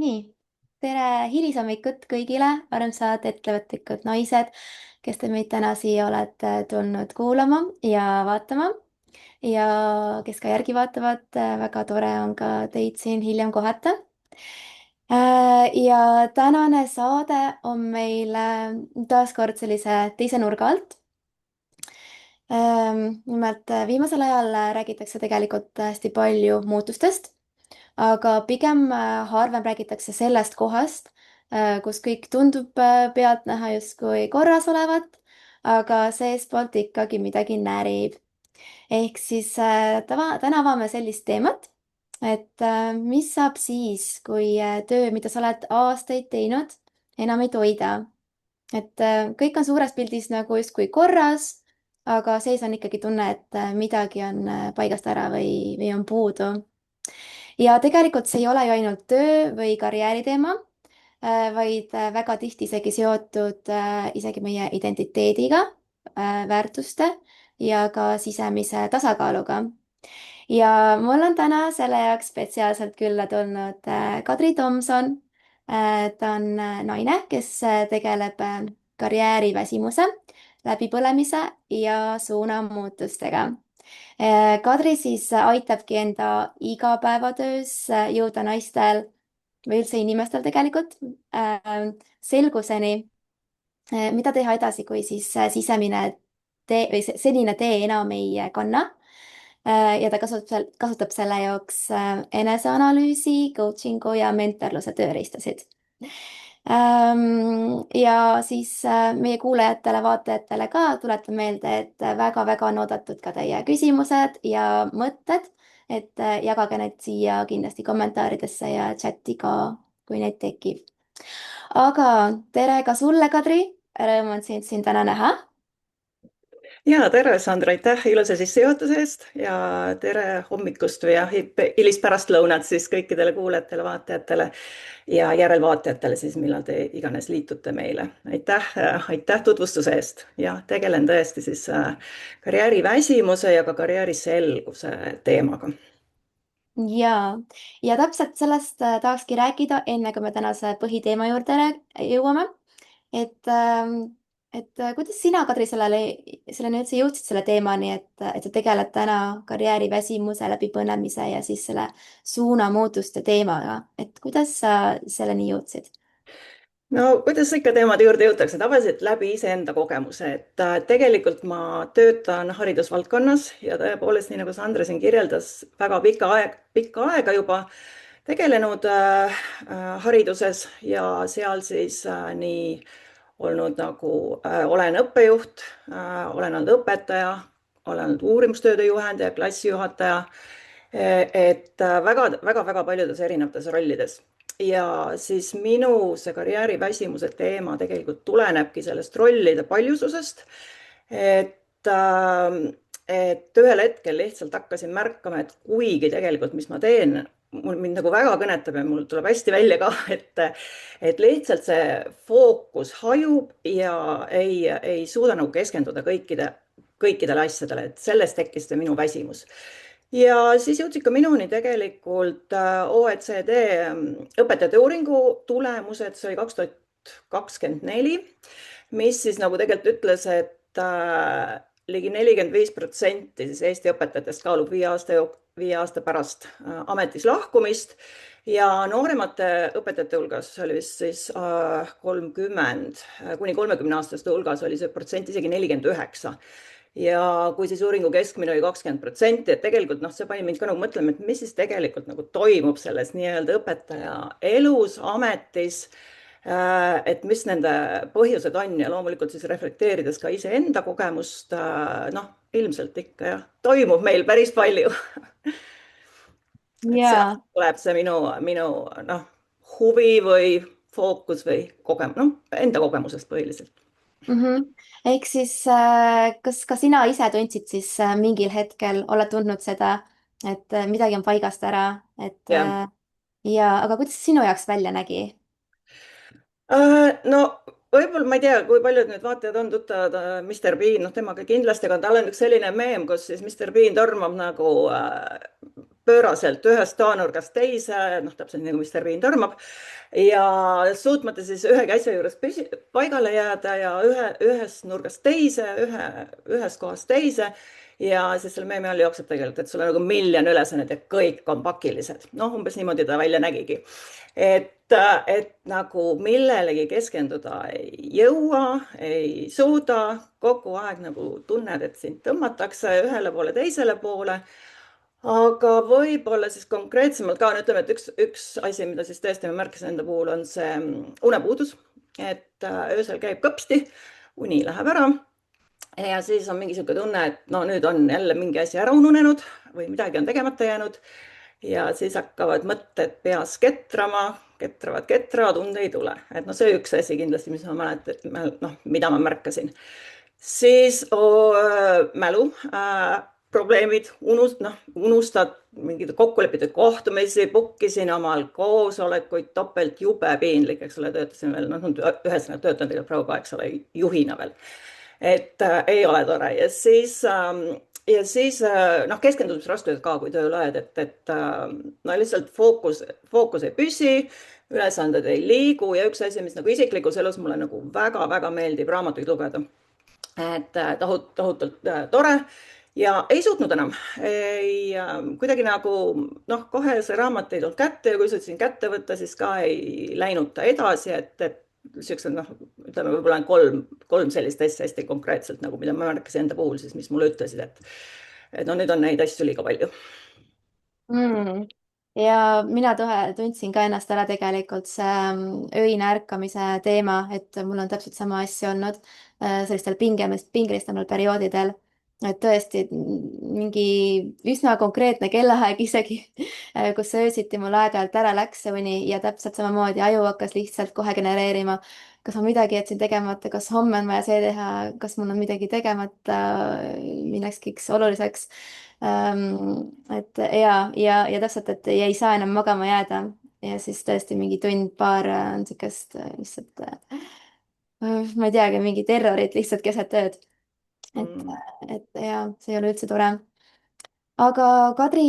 Nii, tere hilisommikut kõigile, armsad ettevõtlikud naised, kes te meid täna siia olete tulnud kuulama ja vaatama ja kes ka järgi vaatavad, väga tore on ka teid siin hiljem kohata. Ja tänane saade on meil taas kord sellise teise nurga alt. Nimelt viimasel ajal räägitakse tegelikult hästi palju muutustest, aga pigem harvem räägitakse sellest kohast, kus kõik tundub pealtnäha justkui korras olevat, aga seestpoolt ikkagi midagi närib. Ehk siis täna avame sellist teemat, et mis saab siis, kui töö, mida sa oled aastaid teinud, enam ei toida. Et kõik on suures pildis nagu justkui korras, aga sees on ikkagi tunne, et midagi on paigast ära või on puudu. Ja tegelikult see ei ole ju ainult töö või karjääri teema, vaid väga tihti isegi seotud isegi meie identiteediga, väärtuste ja ka sisemise tasakaaluga. Ja mul on täna selle jaoks spetsiaalselt külla tulnud Kadri Tomson. Ta on naine, kes tegeleb karjääriväsimuse, läbipõlemise ja suunamuutustega. Kadri siis aitabki enda igapäevatöös jõuda naistel või üldse inimestel tegelikult selguseni, mida teha edasi, kui siis sisemine tee või senine tee enam ei kanna. Ja ta kasutab selle jaoks eneseanalüüsi, coaching'u ja mentorluse tööriistasid. Ja siis meie kuulajatele, vaatajatele ka tuletan meelde, et väga-väga on oodatud ka teie küsimused ja mõtted, et jagage need siia kindlasti kommentaaridesse ja chati ka, kui neid tekib. Aga tere ka sulle, Kadri. Rõõm on sind siin täna näha. Ja tere, Sandra, aitäh ilusa sissejuhatuse eest ja tere hommikust või hilist pärastlõunat siis kõikidele kuulajatele, vaatajatele ja järelvaatajatele siis, millal te iganes liitute meile. Aitäh tutvustuse eest ja tegelen tõesti siis karjääriväsimuse ja ka karjääriselguse teemaga. Ja täpselt sellest tahakski rääkida, enne kui me tänase põhiteema juurde jõuame. Et, kuidas sina, Kadri, selleni üldse jõudsid selle teemani, et sa tegeled täna karjääriväsimuse, läbipõlemise ja siis selle suunamuutuste teemaga, et kuidas sa selleni jõudsid? No kuidas ikka teemade juurde jõutakse, tavaliselt läbi iseenda kogemuse, et tegelikult ma töötan haridusvaldkonnas ja tõepoolest, nii nagu Sandra siin kirjeldas, väga pikka aega juba tegelenud hariduses ja seal siis nii olnud nagu olen õppejuht, olen olnud õpetaja, olen olnud uurimustööde juhendaja, klassijuhataja, et väga-väga paljudes erinevates rollides. Ja siis minu see karjääriväsimuse teema tegelikult tulenebki sellest rollide paljususest, et ühel hetkel lihtsalt hakkasin märkama, et kuigi tegelikult, mis ma teen, mind nagu väga kõnetab ja mul tuleb hästi välja ka, et lihtsalt see fookus hajub ja ei suuda nagu keskenduda kõikidele asjadele, et sellest tekkis see minu väsimus. Ja siis jõudsid ka minuni tegelikult OECD õpetajate uuringu tulemused, see oli 2024, mis siis nagu tegelikult ütles, et ligi 45% siis Eesti õpetajatest kaalub 5 aasta pärast ametis lahkumist ja nooremate õpetajate hulgas oli vist siis 30 kuni 30 aastaste hulgas oli see protsent isegi 49. Ja kui siis uuringu keskmine oli 20%, et tegelikult see pani mind ka nagu mõtlema, et mis siis tegelikult nagu toimub selles nii-öelda õpetaja elus, ametis, et mis nende põhjused on ja loomulikult siis reflekteerides ka iseenda kogemust, ilmselt ikka jah, toimub meil päris palju. Et sealt tuleb see minu huvi või fookus või enda kogemusest põhiliselt. Ehk siis, kas ka sina ise tundsid siis mingil hetkel, oled tundnud seda, et midagi on paigast ära, et Ja. aga kuidas see sinu jaoks välja nägi? No võib-olla ma ei tea, kui paljud nüüd vaatajad on tuttavad Mr. Bean, temaga kindlasti, aga tal on üks selline meem, kus siis Mr. Bean tormab nagu pööraselt ühest toanurgast teise, noh, täpselt nagu Mr. Bean tormab ja suutmata siis ühegi asja juures paigale jääda ja ühest nurgast teise, ühest kohast teise. Ja siis selle meemi all jookseb tegelikult, et sul on nagu miljon ülesannet ja kõik on pakilised. noh, umbes niimoodi ta välja nägigi. et nagu millelegi keskenduda ei jõua, ei suuda, kogu aeg nagu tunned, et sind tõmmatakse ühele poole, teisele poole. aga võib-olla siis konkreetsemalt ka, ütleme, et üks asi, mida siis tõesti ma märkasin enda puhul, on see unepuudus. et öösel käib kõpsti, uni läheb ära ja siis on mingi niisugune tunne, et no nüüd on jälle mingi asi ära ununenud või midagi on tegemata jäänud. ja siis hakkavad mõtted peas ketrama, ketravad, und ei tule. et noh, see üks asi kindlasti, mis ma mäletan, noh, mida ma märkasin. siis mälu probleemid, unustad mingeid kokkulepitud kohtumisi, bukkisin omal koosolekuid, topelt jube piinlik, eks ole, töötasin veel, noh, ühesõnaga töötan tegelikult praegu ka, eks ole, juhina veel. et ei ole tore ja siis noh, keskendumisraskused ka, kui tööl oled, et no lihtsalt fookus ei püsi, ülesanded ei liigu ja üks asi, mis nagu isiklikus elus mulle nagu väga-väga meeldib raamatuid lugeda. et tohutult tore ja ei suutnud enam, kuidagi nagu noh, kohe see raamat ei tulnud kätte ja kui suutsin kätte võtta, siis ka ei läinud ta edasi, et siuksed noh, ütleme võib-olla kolm sellist asja hästi konkreetselt nagu, mida ma märkasin enda puhul siis, mis mulle ütlesid, et no nüüd on neid asju liiga palju. mm. Ja mina tundsin ka ennast ära tegelikult see öine ärkamise teema, et mul on täpselt sama asja olnud sellistel pingelistamatel perioodidel. et tõesti mingi üsna konkreetne kellaaeg isegi, kus öösiti mul aeg-ajalt ära läks see uni ja täpselt samamoodi aju hakkas lihtsalt kohe genereerima, kas ma midagi jätsin tegemata, kas homme on vaja see teha, kas mul on midagi tegemata millekski oluliseks. Et ja täpselt, et ei saa enam magama jääda ja siis tõesti mingi tund-paar on siukest lihtsalt, ma ei teagi, mingi terrorit lihtsalt keset ööd. et, Mm. et ja see ei ole üldse tore. aga Kadri,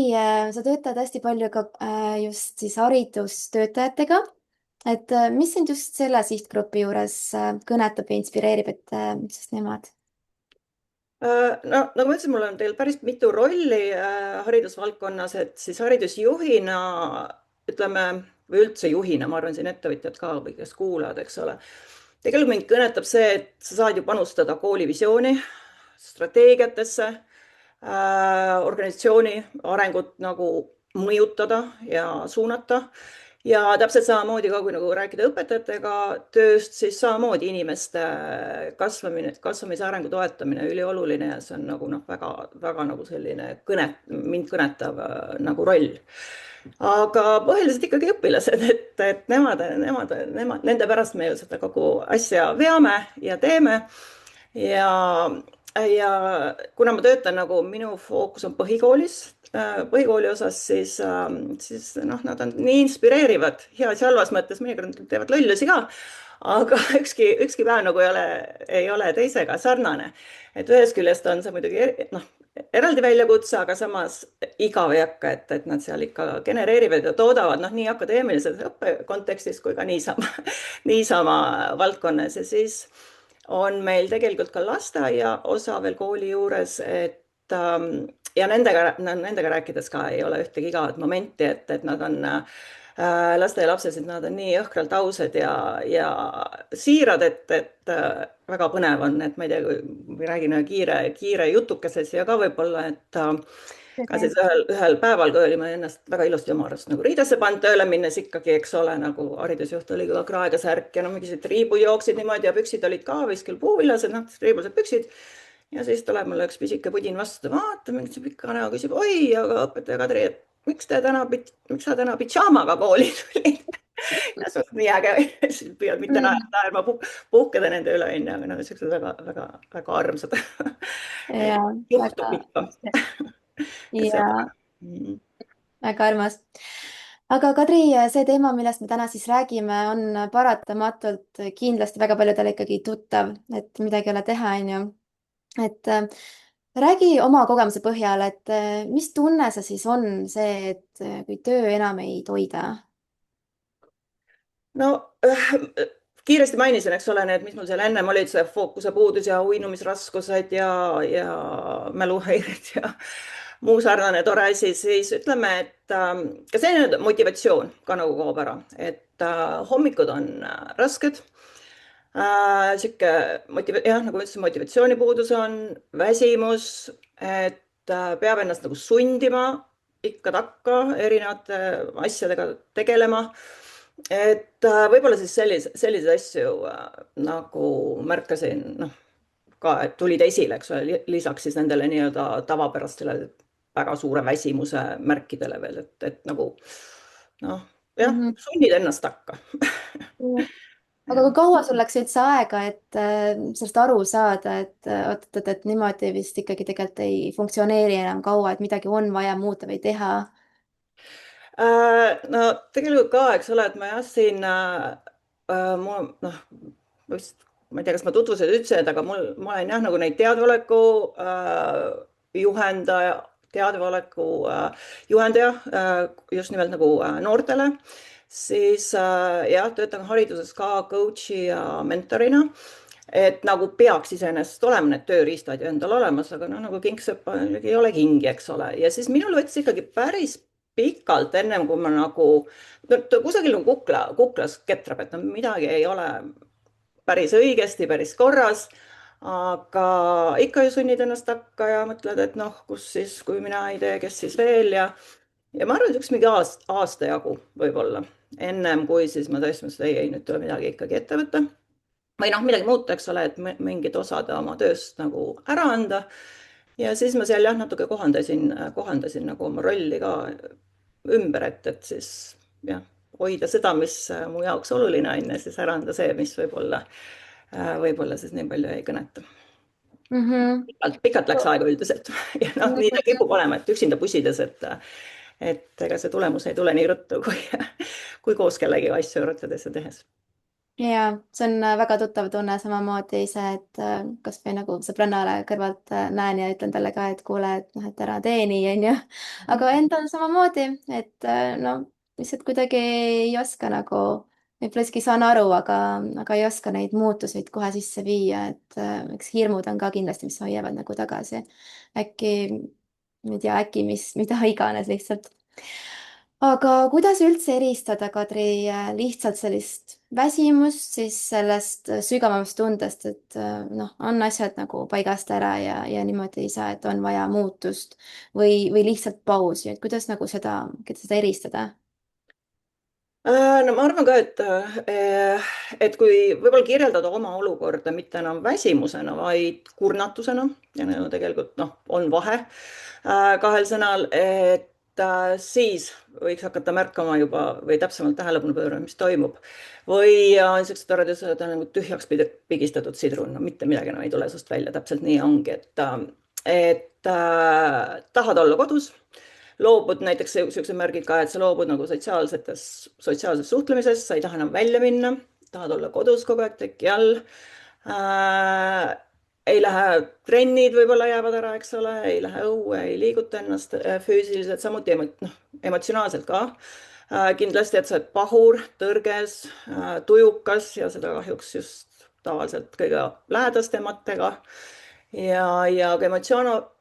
sa töötad hästi palju ka just siis haridustöötajatega. et mis sind just selle sihtgrupi juures kõnetab ja inspireerib, et just nemad? no nagu ma ütlesin, mul on teil päris mitu rolli haridusvaldkonnas, et siis haridusjuhina ütleme või üldse juhina, ma arvan, siin ettevõtjad ka või kes kuulavad, eks ole. tegelikult mind kõnetab see, et sa saad ju panustada kooli visiooni, strateegiatesse, organisatsiooni arengut nagu mõjutada ja suunata. ja täpselt samamoodi ka, kui nagu rääkida õpetajatega tööst, siis samamoodi inimeste kasvamise arengu toetamine ülioluline ja see on nagu noh, väga nagu selline mind kõnetav nagu roll. aga põhiliselt ikkagi õpilased, et nende pärast me ju seda kogu asja veame ja teeme ja kuna ma töötan nagu minu fookus on põhikooli osas, siis noh, nad on nii inspireerivad heas ja halvas mõttes, mõnikord nad teevad lollusi ka, aga ükski päev nagu ei ole teisega sarnane. et ühest küljest on see muidugi noh, eraldi väljakutse, aga samas igav ei hakka, et nad seal ikka genereerivad ja toodavad noh, nii akadeemilises õppe kontekstis kui ka niisama valdkonnas ja siis on meil tegelikult ka lasteaia osa veel kooli juures, ja nendega rääkides ka ei ole ühtegi igavat momenti, et nad on lasteaialapsed, nad on nii jõhkralt ausad ja siirad, et väga põnev on, et ma ei tea, kui räägin ühe kiire jutukese siia ka võib-olla, et ka siis ühel päeval, kui olime ennast väga ilusti oma arust nagu riidesse pannud tööle minnes ikkagi, eks ole, nagu haridusjuht oli ka kraegasärk ja no mingisugused triibud jooksid niimoodi ja püksid olid ka vist küll puuvillased, noh, triibulised püksid. ja siis tuleb mulle üks pisike pudin vastu, vaatab, mingi pika näo, küsib, oi, aga õpetaja Kadri, et miks sa täna pidžaamaga kooli tulid? ja see on nii äge, püüad mitte naerma, puhkeda nende üle, onju, aga nad on siuksed väga armsad. ja juhtub väga, ikka. ja väga armas. aga Kadri, see teema, millest me täna siis räägime, on paratamatult kindlasti väga paljudele ikkagi tuttav, et midagi ei ole teha, onju. et räägi oma kogemuse põhjal, et mis tunne see siis on, see, et kui töö enam ei toida? no kiiresti mainisin, eks ole, need, mis mul seal ennem olid, see fookuse puudus ja uinumisraskused ja mäluhäired ja muu sarnane tore asi, siis ütleme, et ka selline motivatsioon ka nagu kaob ära, et hommikud on rasked. Sihuke jah, nagu ma ütlesin, motivatsioonipuudus on, väsimus, et peab ennast nagu sundima ikka-takka erinevate asjadega tegelema. Et võib-olla siis selliseid asju nagu märkasin, noh, ka, et tulid esile, eks ole, lisaks siis nendele nii-öelda tavapärastele väga suure väsimuse märkidele veel, et nagu noh, jah, Mhm. sunnid ennast takka. aga jah. kui kaua sul läks üldse aega, et sellest aru saada, et oot-oot, et niimoodi vist ikkagi tegelikult ei funktsioneeri enam kaua, et midagi on vaja muuta või teha? No tegelikult ka, eks ole, et ma jah, siin noh, vist, ma ei tea, kas ma tutvustasin, ütlesin, aga ma olen jah, nagu neid juhendaja, teadvaleku juhendaja just nimelt nagu noortele, siis jah, töötan hariduses ka coach'i ja mentorina. Et nagu peaks iseenesest olema need tööriistad ju endal olemas, aga noh, nagu kingsepp ei ole kingi, eks ole. Ja siis minul võttis ikkagi päris pikalt ennem kui ma nagu no, kusagil nagu kuklas ketrab, et no midagi ei ole päris õigesti, päris korras. aga ikka ju sunnid ennast takka ja mõtled, et noh, kus siis, kui mina ei tee, kes siis veel ja ma arvan, et üks mingi aasta jagu võib-olla ennem kui siis ma tõesti mõtlesin, et ei, nüüd tuleb midagi ikkagi ette võtta või noh, midagi muuta, eks ole, et mingid osad oma tööst nagu ära anda. Ja siis ma seal jah, natuke kohandasin nagu oma rolli ka ümber, et siis jah, hoida seda, mis mu jaoks oluline on ja siis ära anda see, mis võib-olla siis nii palju ei kõneta. Mhm. Pikalt läks aega üldiselt ja noh, nii ta kipub olema, et üksinda pusides, et ega see tulemus ei tule nii ruttu, kui koos kellegagi asju arutades ja tehes. ja see on väga tuttav tunne, samamoodi ise, et kasvõi nagu sõbrannale kõrvalt näen ja ütlen talle ka, et kuule, et noh, et ära tee nii, onju. aga endal samamoodi, et no lihtsalt kuidagi ei oska nagu, võib-olla isegi saan aru, aga ei oska neid muutuseid kohe sisse viia, et eks hirmud on ka kindlasti, mis hoiavad nagu tagasi. äkki, ma ei tea, äkki mida iganes lihtsalt. aga kuidas üldse eristada, Kadri, lihtsalt sellist väsimust siis sellest sügavamast tundest, et noh, on asjad nagu paigast ära ja niimoodi ei saa, et on vaja muutust või lihtsalt pausi, et kuidas seda eristada? No ma arvan ka, et kui võib-olla kirjeldada oma olukorda mitte enam väsimusena, vaid kurnatusena ja no tegelikult noh, on vahe kahel sõnal, et siis võiks hakata märkama juba või täpsemalt tähelepanu pöörama, mis toimub. või on niisugused toredad sõnad nagu tühjaks pigistatud sidrun, no mitte midagi enam ei tule sust välja, täpselt nii ongi, et tahad olla kodus loobud näiteks niisuguse märgid ka, et sa loobud nagu sotsiaalsest suhtlemisest, sa ei taha enam välja minna, tahad olla kodus kogu aeg teki all ei lähe, trennid võib-olla jäävad ära, eks ole, ei lähe õue, ei liiguta ennast füüsiliselt, samuti noh, emotsionaalselt ka. Kindlasti, et sa oled pahur, tõrges, tujukas ja seda kahjuks just tavaliselt kõige lähedastematega ja ka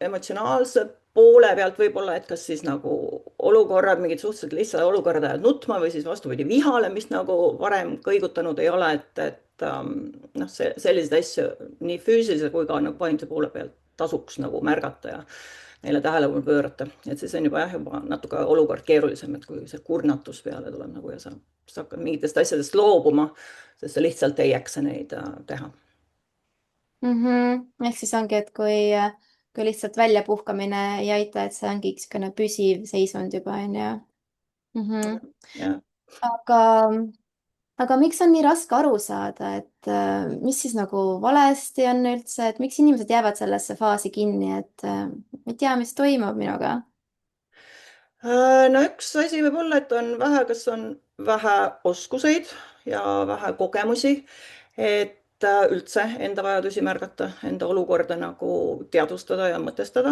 emotsionaalse poole pealt võib-olla, et kas siis nagu olukorrad, mingid suhteliselt lihtsad olukorrad ajavad nutma või siis vastupidi vihale, mis nagu varem kõigutanud ei ole, et noh, selliseid asju nii füüsilise kui ka nagu vaimse poole pealt tasuks nagu märgata ja neile tähelepanu pöörata, et siis on juba natuke olukord keerulisem, et kui see kurnatus peale tuleb nagu ja sa hakkad mingitest asjadest loobuma, sest sa lihtsalt ei jaksa neid teha. Ehk siis ongi, et kui lihtsalt väljapuhkamine ei aita, et see ongi niisugune püsiv seisund juba, onju. ja aga Aga miks on nii raske aru saada, et mis siis nagu valesti on üldse, et miks inimesed jäävad sellesse faasi kinni, et ma ei tea, mis toimub minuga? No üks asi võib olla, et on vähe, kas on vähe oskuseid ja vähe kogemusi. et üldse enda vajadusi märgata, enda olukorda nagu teadvustada ja mõtestada.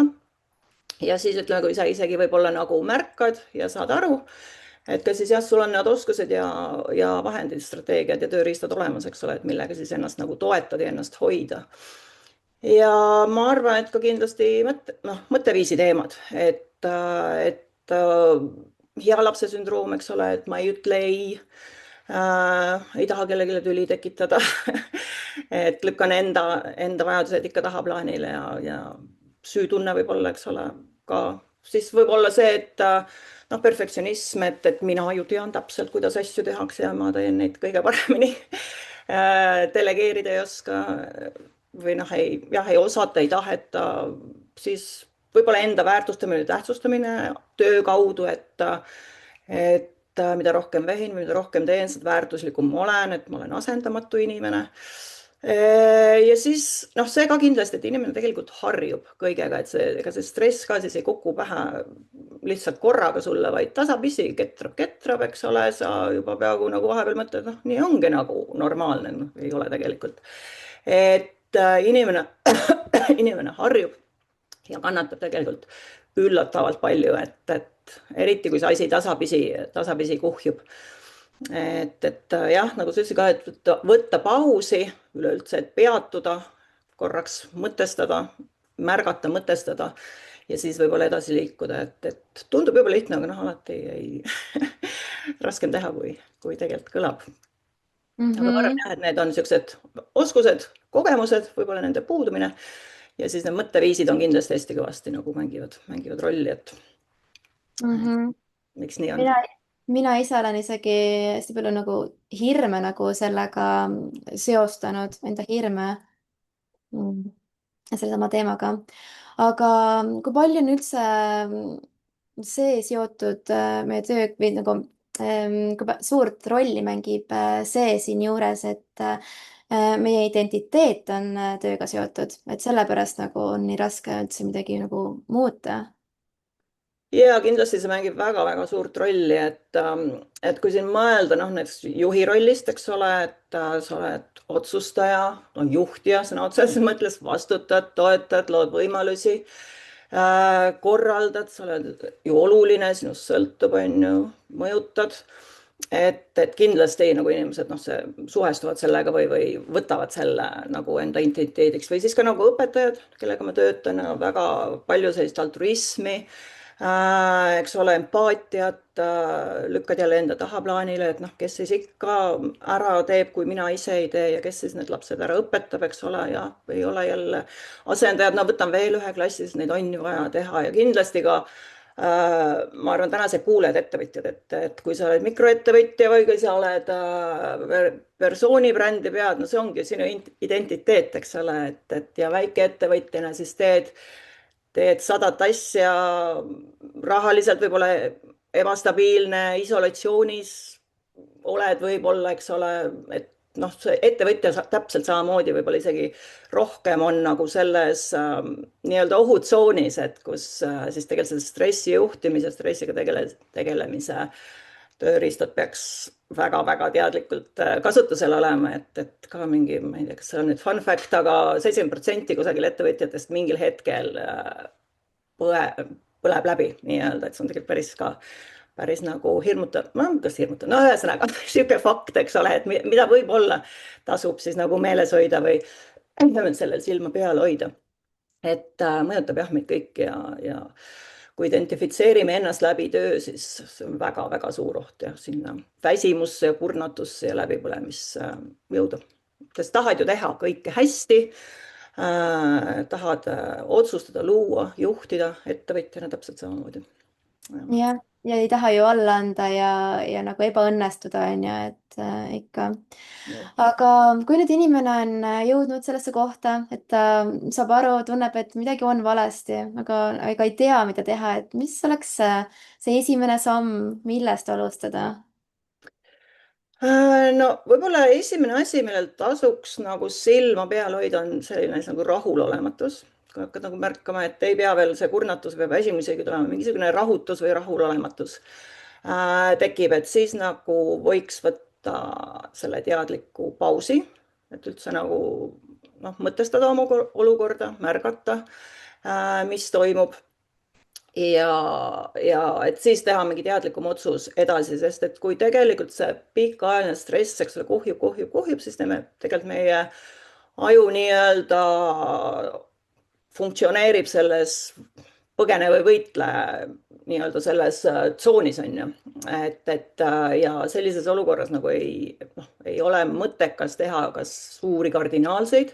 Ja siis ütleme, kui sa isegi võib-olla nagu märkad ja saad aru, et ka siis jah, sul on need oskused ja vahendid, strateegiad ja tööriistad olemas, eks ole, et millega siis ennast nagu toetada ja ennast hoida. Ja ma arvan, et ka kindlasti mõtteviisi teemad, et hea lapse sündroom, eks ole, et ma ei ütle ei taha kellelegi tüli tekitada et lükkan enda vajadused ikka tahaplaanile ja süütunne võib olla, eks ole, ka siis võib olla see, et perfektsionism, et mina ju tean täpselt, kuidas asju tehakse ja ma teen neid kõige paremini delegeerida ei oska või ei osata, ei taheta, siis võib-olla enda väärtustamine, tähtsustamine töö kaudu, et mida rohkem vehin, mida rohkem teen, seda väärtuslikum ma olen, et ma olen asendamatu inimene. Ja siis see ka kindlasti, et inimene tegelikult harjub kõigega, et ega see stress ka siis ei kuku pähe lihtsalt korraga sulle, vaid tasapisi ketrab, eks ole, sa juba peaaegu nagu vahepeal mõtled, nii ongi nagu normaalne, ei ole tegelikult. Et inimene, inimene harjub ja kannatab tegelikult üllatavalt palju, et eriti kui see asi tasapisi kuhjub. Et jah, nagu sa ütlesid ka, et võtta pausi üleüldse, et peatuda, korraks mõtestada, märgata, mõtestada ja siis võib-olla edasi liikuda, et tundub juba lihtne, aga alati ei raskem teha, kui tegelikult kõlab. Aga ma arvan jah, et need on niisugused oskused, kogemused, võib-olla nende puudumine ja siis need mõtteviisid on kindlasti hästi kõvasti nagu mängivad rolli, et miks nii on. mina ise olen isegi hästi palju nagu hirme nagu sellega seostanud, enda hirme sellesama teemaga. aga kui palju on üldse see seotud meie töö või nagu kui suurt rolli mängib see siinjuures, et meie identiteet on tööga seotud, et sellepärast nagu on nii raske üldse midagi nagu muuta? Ja kindlasti see mängib väga-väga suurt rolli, et kui siin mõelda, näiteks juhi rollist, eks ole, et sa oled otsustaja, juhtija sõna otseses mõttes, vastutad, toetad, lood võimalusi, korraldad, sa oled ju oluline, sinust sõltub, on ju, mõjutad. Et kindlasti nagu inimesed suhestuvad sellega või võtavad selle nagu enda identiteediks või siis ka nagu õpetajad, kellega ma töötan, väga palju sellist altruismi, eks ole, empaatiat, lükkad jälle enda tahaplaanile, et kes siis ikka ära teeb, kui mina ise ei tee ja kes siis need lapsed ära õpetab, eks ole, ja ei ole jälle asendajad, võtan veel ühe klassi, sest neid on ju vaja teha ja kindlasti ka ma arvan, täna see kuuled ettevõtjad, et kui sa oled mikroettevõtja või kui sa oled persoonibrändi pead, see ongi sinu identiteet, eks ole, et ja väikeettevõtjana siis teed 100 asja, rahaliselt võib-olla ebastabiilne, isolatsioonis oled võib-olla, eks ole, et see ettevõtja täpselt samamoodi võib-olla isegi rohkem on nagu selles nii-öelda ohutsoonis, et kus siis tegelikult selle stressi juhtimise, stressiga tegelemise tööriistad peaks väga-väga teadlikult kasutusel olema, et ka mingi, ma ei tea, kas see on nüüd fun fact, aga 70% kusagil ettevõtjatest mingil hetkel põleb läbi nii-öelda, et see on tegelikult päris nagu hirmutav, kas hirmutav, ühesõnaga sihuke fakt, eks ole, et mida võib-olla tasub siis nagu meeles hoida või sellel silma peal hoida. Et mõjutab jah meid kõiki ja kui identifitseerime ennast läbi töö, siis see on väga-väga suur oht ja sinna väsimusse ja kurnatusse ja läbipõlemisse jõuda. Sest tahad ju teha kõike hästi, tahad otsustada, luua, juhtida ettevõtjana täpselt samamoodi. jah, ja ei taha ju alla anda ja nagu ebaõnnestuda, on ju, et ikka. aga kui nüüd inimene on jõudnud sellesse kohta, et ta saab aru, tunneb, et midagi on valesti, aga ei tea, mida teha, et mis oleks see esimene samm, millest alustada? No võib-olla esimene asi, millel tasuks nagu silma peal hoida, on selline asi nagu rahulolematus. Kui hakkad nagu märkama, et ei pea veel see kurnatus või väsimus isegi tulema, mingisugune rahutus või rahulolematus tekib, et siis nagu võiks võtta selle teadliku pausi et üldse nagu noh, mõtestada oma olukorda, märgata, mis toimub ja et siis teha mingi teadlikum otsus edasi, sest et kui tegelikult see pikaajaline stress, eks ole, kuhjub, siis tegelikult meie aju nii-öelda funktsioneerib selles põgene või võitle nii-öelda selles tsoonis on ju. Ja sellises olukorras nagu ei ole mõttekas teha kas suuri kardinaalseid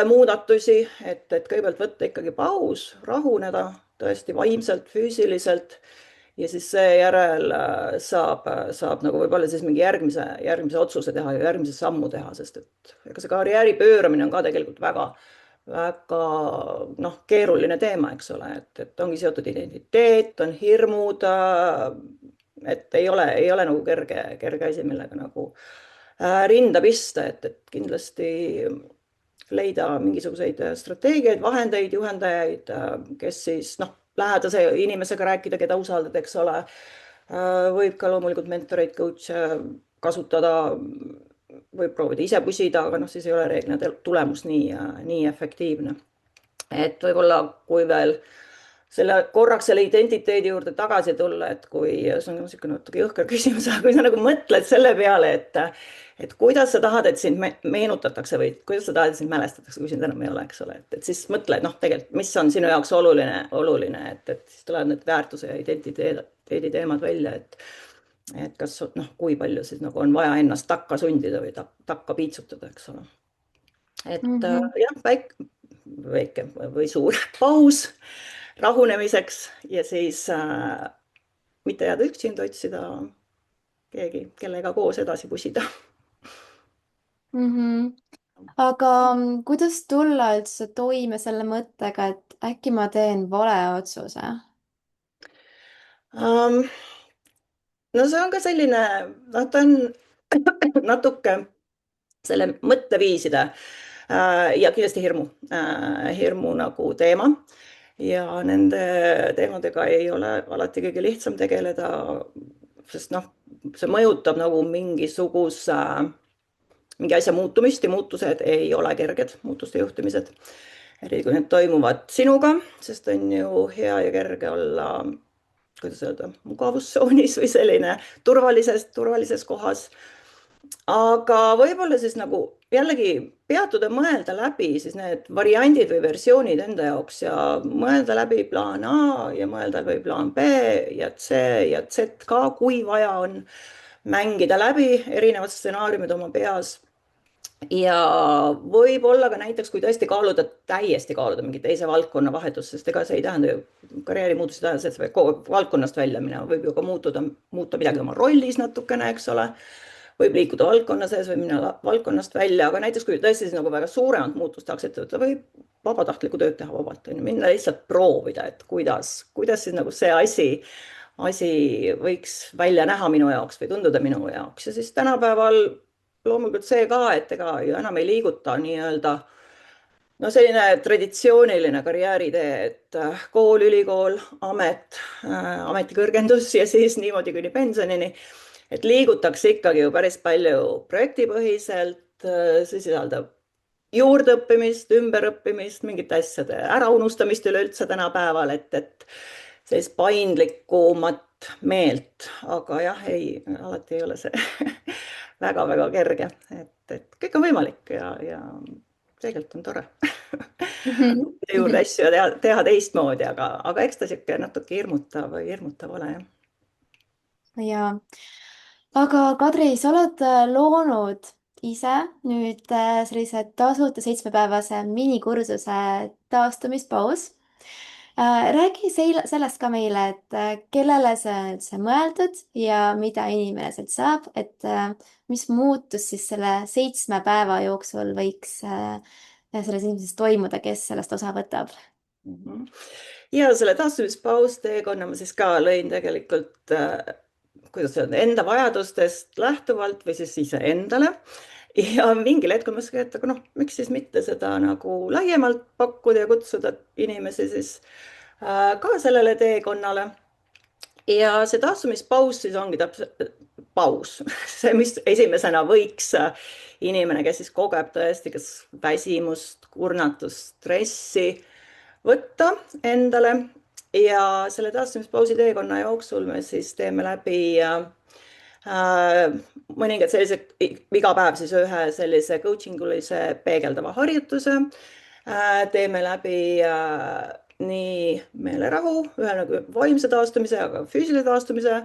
muudatusi, et kõigepealt võtta ikkagi paus, rahuneda tõesti vaimselt, füüsiliselt ja siis seejärel saab nagu võib-olla siis mingi järgmise otsuse teha ja järgmise sammu teha, sest et ega see karjääri pööramine on ka tegelikult väga noh, keeruline teema, eks ole, et ongi seotud identiteet, on hirmud, et ei ole nagu kerge asi, millega nagu rinda pista, et kindlasti leida mingisuguseid strateegiaid, vahendeid, juhendajaid, kes siis noh, lähedase inimesega rääkida, keda usaldad, eks ole. Võib ka loomulikult mentoreid, coach'e kasutada, võib proovida ise pusida, aga noh, siis ei ole reeglina tulemus nii efektiivne. Et võib-olla, kui veel korraks selle identiteedi juurde tagasi tulla, et kui see on niisugune natuke jõhker küsimus, aga kui sa nagu mõtled selle peale, et kuidas sa tahad, et sind meenutatakse või kuidas sa tahad, et sind mälestatakse, kui sind enam ei ole, eks ole, et siis mõtle, et noh, tegelikult, mis on sinu jaoks oluline, et siis tulevad need väärtuse ja identiteedi teemad välja, et kas noh, kui palju siis nagu on vaja ennast takka sundida või takka piitsutada, eks ole. Et jah, väike või suur paus rahunemiseks ja siis mitte jääda üksinda, otsida keegi, kellega koos edasi pusida. Aga kuidas tulla üldse toime selle mõttega, et äkki ma teen vale otsuse? No see on ka selline, noh, ta on natuke selle mõtteviiside ja kindlasti hirmu nagu teema. Ja nende teemadega ei ole alati kõige lihtsam tegeleda, sest noh, see mõjutab nagu mingi asja muutumist ja muutused ei ole kerged, muutuste juhtimised. Eriti kui need toimuvad sinuga, sest on ju hea ja kerge olla, kuidas öelda, mugavustsoonis või selline turvalises kohas. Aga võib-olla siis nagu jällegi peatuda, mõelda läbi siis need variandid või versioonid enda jaoks ja mõelda läbi plaan A ja mõelda läbi plaan B ja C ja Z ka, kui vaja on mängida läbi erinevad stsenaariumid oma peas. Ja võib-olla ka näiteks, kui tõesti täiesti kaaluda mingi teise valdkonna vahetust, sest ega see ei tähenda ju karjäärimuutus, ei tähenda, et sa pead valdkonnast välja minema, võib ju ka muuta midagi oma rollis natukene, eks ole. Võib liikuda valdkonna sees või minna valdkonnast välja, aga näiteks kui tõesti nagu väga suuremat muutust tahaks ettevõtta või vabatahtlikku tööd teha vabalt, minna lihtsalt proovida, et kuidas siis nagu see asi võiks välja näha minu jaoks või tunduda minu jaoks ja siis tänapäeval loomulikult see ka, et ega ju enam ei liiguta nii-öelda no selline traditsiooniline karjääritee, et kool, ülikool, ametikõrgendus ja siis niimoodi kuni pensionini. Et liigutakse ikkagi ju päris palju projektipõhiselt, see sisaldab juurdeõppimist, ümberõppimist, mingite asjade äraunustamist üleüldse tänapäeval, et sellist paindlikumat meelt, aga jah, alati ei ole see väga-väga kerge, et kõik on võimalik ja tegelikult on tore juurde asju teha teistmoodi, aga eks ta sihuke natuke hirmutav ole, jah. Jaa. Aga Kadri, sa oled loonud ise nüüd sellise tasuta 7-päevase minikursuse taastumispaus. Räägi sellest ka meile, et kellele see on üldse mõeldud ja mida inimene sealt saab, et mis muutus siis selle 7 päeva jooksul võiks selles inimeses toimuda, kes sellest osa võtab? Ja selle taastumispaus teekonna ma siis ka lõin tegelikult kuidas öelda, enda vajadustest lähtuvalt või siis iseendale. Ja mingil hetkel mõtlesin, et aga noh, miks siis mitte seda nagu laiemalt pakkuda ja kutsuda inimesi siis ka sellele teekonnale. ja see taastumispaus siis ongi täpselt paus, see, mis esimesena võiks inimene, kes siis kogeb tõesti kas väsimust, kurnatust, stressi, võtta endale. Ja selle taastumispausi teekonna jooksul me siis teeme läbi mõningad sellised, iga päev siis ühe sellise coaching ulise peegeldava harjutuse. Teeme läbi nii meelerahu, ühe nagu vaimse taastumise, aga füüsilise taastumise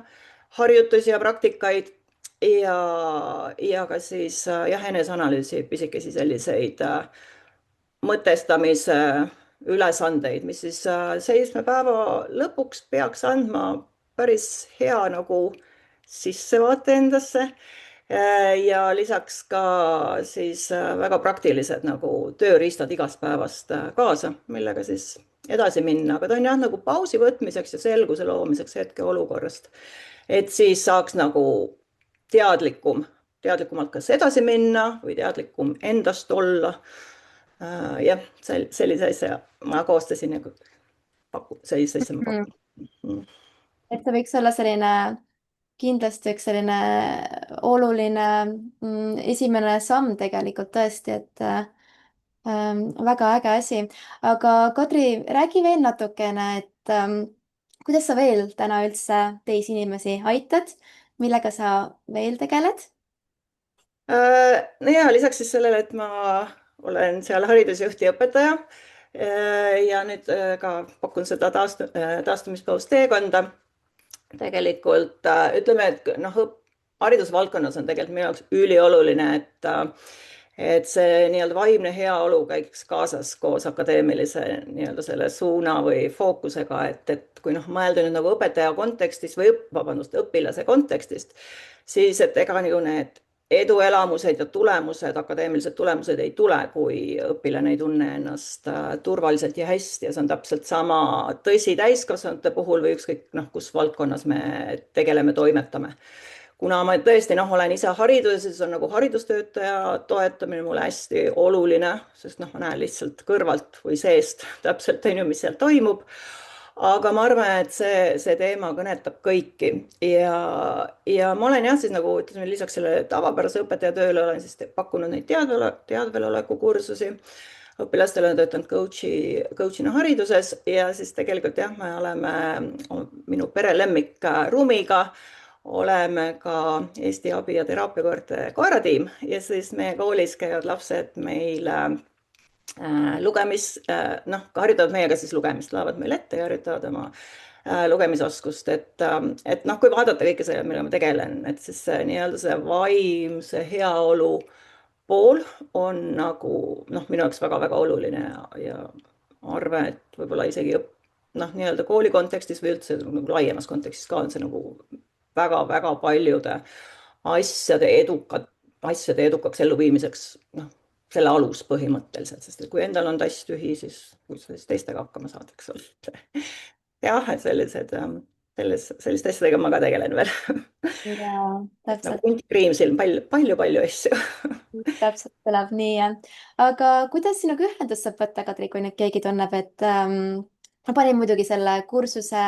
harjutusi ja praktikaid ja ka siis jah, eneseanalüüsi pisikesi selliseid mõtestamise ülesandeid, mis siis 7 päeva lõpuks peaks andma päris hea nagu sissevaate endasse. Ja lisaks ka siis väga praktilised nagu tööriistad igast päevast kaasa, millega siis edasi minna, aga ta on jah nagu pausi võtmiseks ja selguse loomiseks hetkeolukorrast, et siis saaks nagu teadlikumalt kas edasi minna või teadlikum endast olla. Jah, sellise asja ma koostasin ja sellise asja ma Mm. pakun. Mm. et see võiks olla selline, kindlasti üks selline oluline esimene samm tegelikult tõesti, et väga äge asi. aga Kadri, räägi veel natukene, et kuidas sa veel täna üldse teisi inimesi aitad, millega sa veel tegeled? No ja lisaks siis sellele, et ma olen seal haridusjuht ja õpetaja ja nüüd ka pakun seda taastumispaus teekonda. Tegelikult ütleme, et noh, haridusvaldkonnas on tegelikult minu jaoks ülioluline, et see nii-öelda vaimne heaolu käiks kaasas koos akadeemilise nii-öelda selle suuna või fookusega, et kui noh, mõelda nüüd nagu õpetaja kontekstist või vabandust, õpilase kontekstist, siis et ega nagu need eduelamused ja tulemused, akadeemilised tulemused ei tule, kui õpilane ei tunne ennast turvaliselt ja hästi ja see on täpselt sama tõsi täiskasvanute puhul või ükskõik noh, kus valdkonnas me tegeleme, toimetame. Kuna ma tõesti noh, olen ise hariduses, siis on nagu haridustöötaja toetamine mulle hästi oluline, sest noh, ma näen lihtsalt kõrvalt või seest täpselt on ju, mis seal toimub. Aga ma arvan, et see teema kõnetab kõiki ja ma olen jah, siis nagu ütlesime, lisaks sellele tavapärase õpetaja tööle olen siis pakkunud neid teadveloleku kursusi. Õpilastele olen töötanud coach'ina hariduses ja siis tegelikult jah, me oleme minu pere lemmik Ruumiga oleme ka Eesti abi- ja teraapiakoorte koeratiim ja siis meie koolis käivad lapsed meil noh, ka harjutavad meiega siis lugemist, loevad meile ette ja harjutavad oma lugemisoskust, et noh, kui vaadata kõike seda, millega ma tegelen, et siis nii-öelda see vaimse heaolu pool on nagu noh, minu jaoks väga-väga oluline ja ma arvan, et võib-olla isegi noh, nii-öelda kooli kontekstis või üldse nagu laiemas kontekstis ka on see nagu väga-väga paljude asjade edukaks elluviimiseks, noh, selle alus põhimõtteliselt, sest et kui endal on tass tühi, siis kuidas sa siis teistega hakkama saad, eks ole. jah, et selliste asjadega ma ka tegelen veel. jaa, nagu täpselt. Hunt Kriimsil palju-palju asju. täpselt kõlab nii, jah. aga kuidas sinuga ühendust saab võtta, Kadri, kui nüüd keegi tunneb, et ma panin muidugi selle kursuse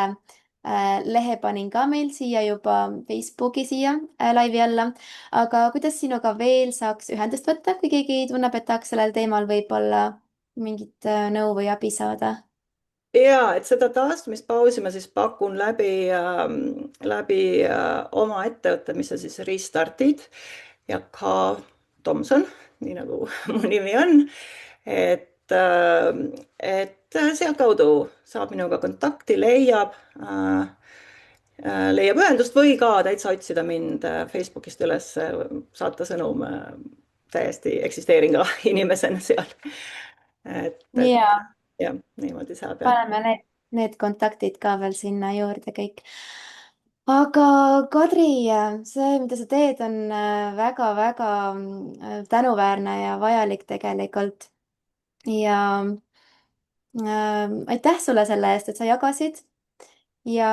lehe panin ka meil siia juba Facebooki siia laivi alla, aga kuidas sinuga veel saaks ühendust võtta, kui keegi tunneb, et tahaks sellel teemal võib-olla mingit nõu või abi saada? ja et seda taastumispausi ma siis pakun läbi oma ettevõtte, mis on siis Restartid ja K Tomson, nii nagu mu nimi on. et sealtkaudu saab minuga kontakti, leiab ühendust või ka täitsa otsida mind Facebookist üles, saata sõnum. täiesti eksisteerin ka inimesena seal. et jaa, jah, niimoodi saab jah. paneme need kontaktid ka veel sinna juurde kõik. aga Kadri, see, mida sa teed, on väga-väga tänuväärne ja vajalik tegelikult. ja aitäh sulle selle eest, et sa jagasid ja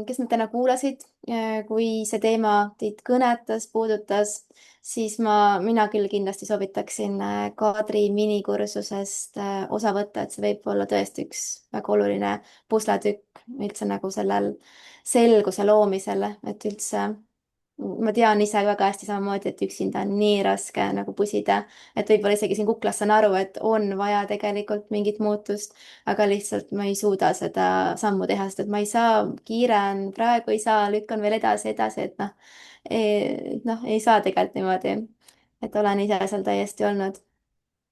kes nüüd täna kuulasid, kui see teema teid kõnetas, puudutas, siis mina küll kindlasti soovitaksin Kadri minikursusest osa võtta, et see võib olla tõesti üks väga oluline pusletükk üldse nagu sellel selguse loomisel, et üldse ma tean ise väga hästi samamoodi, et üksinda on nii raske nagu pusida, et võib-olla isegi siin kuklas saan aru, et on vaja tegelikult mingit muutust, aga lihtsalt ma ei suuda seda sammu teha, sest et ma ei saa, kiire on, praegu ei saa, lükkan veel edasi, edasi, et noh, ei saa tegelikult niimoodi, et olen ise seal täiesti olnud.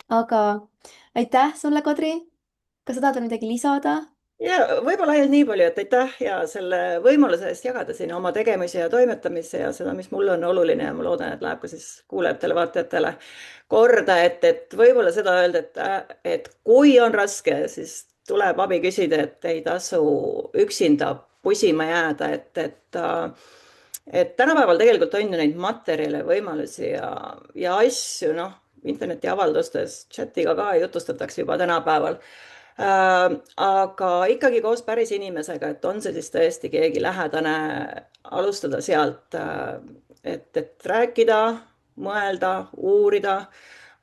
aga aitäh sulle, Kadri. kas sa tahad veel midagi lisada? ja võib-olla ainult nii palju, et aitäh ja selle võimaluse eest jagada siin oma tegemisi ja toimetamise ja seda, mis mulle on oluline ja ma loodan, et läheb ka siis kuulajatele-vaatajatele korda, et võib-olla seda öelda, et kui on raske, siis tuleb abi küsida, et ei tasu üksinda pusima jääda, et tänapäeval tegelikult on ju neid materjale, võimalusi ja asju, noh, internetiavaldustes, chatiga ka jutustatakse juba tänapäeval. Aga ikkagi koos päris inimesega, et on see siis tõesti keegi lähedane, alustada sealt, et rääkida, mõelda, uurida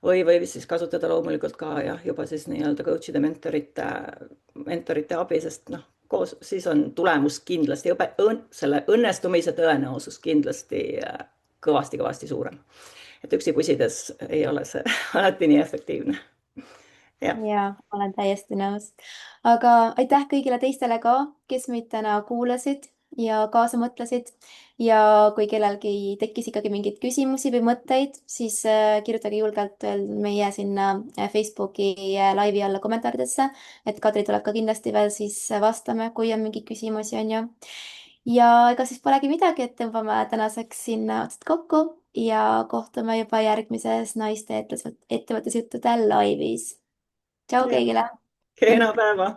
või siis kasutada loomulikult ka jah, juba siis nii-öelda coach'ide, mentorite abi, sest noh, koos siis on tulemus kindlasti, selle õnnestumise tõenäosus kindlasti kõvasti-kõvasti suurem. et üksi pusides ei ole see alati nii efektiivne. jah. ja olen täiesti nõus. aga aitäh kõigile teistele ka, kes meid täna kuulasid ja kaasa mõtlesid. ja kui kellelgi tekkis ikkagi mingeid küsimusi või mõtteid, siis kirjutage julgelt veel meie sinna Facebooki laivi alla kommentaaridesse, et Kadri tuleb ka kindlasti veel, siis vastame, kui on mingeid küsimusi, on ju. ja ega siis polegi midagi, et tõmbame tänaseks sinna otsad kokku ja kohtume juba järgmises naiste ettevõtlusjuttude laivis. tšau Ja kõigile! kena päeva.